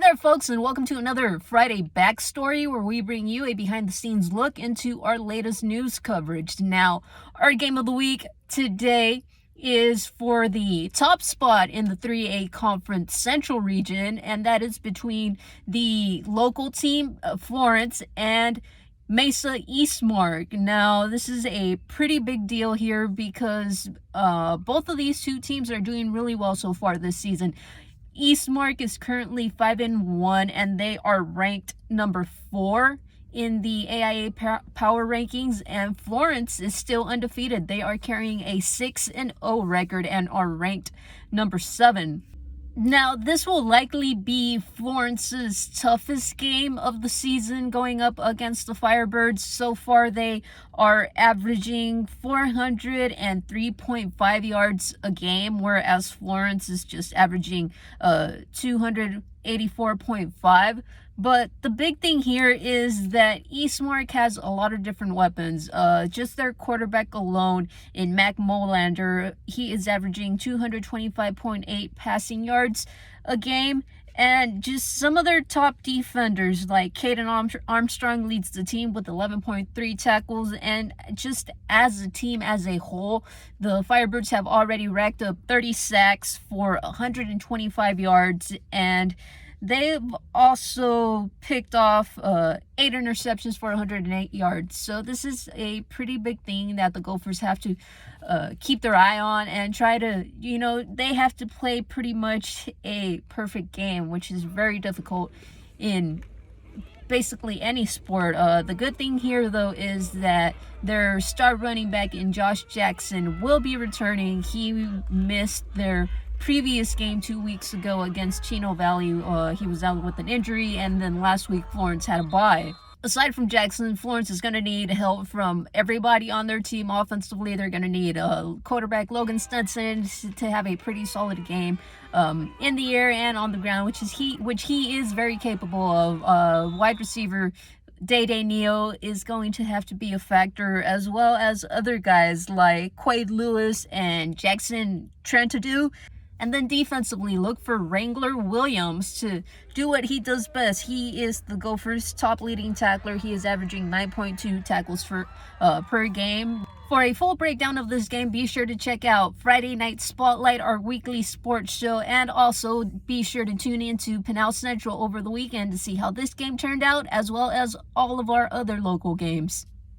there, folks, and welcome to another Friday Backstory, where we bring you a behind-the-scenes look into our latest news coverage. Now, our game of the week today is for the top spot in the 3A Conference Central region, and that is between the local team, Florence, and Mesa Eastmark. Now, this is a pretty big deal here because both of these two teams are doing really well so far this season. Eastmark is currently 5-1, and they are ranked number 4 in the AIA Power Rankings, and Florence is still undefeated. They are carrying a 6-0 record and are ranked number 7. Now, this will likely be Florence's toughest game of the season going up against the Firebirds. So far, they are averaging 403.5 yards a game, whereas Florence is just averaging 284.5. But the big thing here is that Eastmark has a lot of different weapons. Just their quarterback alone in Mac Molander, he is averaging 225.8 passing yards a game. And just some of their top defenders, like Caden Armstrong, leads the team with 11.3 tackles. And just as a team as a whole, the Firebirds have already racked up 30 sacks for 125 yards. And they've also picked off 8 interceptions for 108 yards. So this is a pretty big thing that the Gophers have to keep their eye on and try to, they have to play pretty much a perfect game, which is very difficult in basically any sport. The good thing here, though, is that their star running back in Josh Jackson will be returning. He missed their previous game 2 weeks ago against Chino Valley. He was out with an injury, and then last week Florence had a bye. Aside from Jackson, Florence is going to need help from everybody on their team. Offensively, they're going to need quarterback Logan Stetson to have a pretty solid game in the air and on the ground, which he is very capable of. Wide receiver Day Neo is going to have to be a factor, as well as other guys like Quade Lewis and Jackson Trentadue. And then defensively, look for Wrangler Williams to do what he does best. He is the Gophers' top leading tackler. He is averaging 9.2 tackles per game. For a full breakdown of this game, be sure to check out Friday Night Spotlight, our weekly sports show, and also be sure to tune in to Pinal Central over the weekend to see how this game turned out, as well as all of our other local games.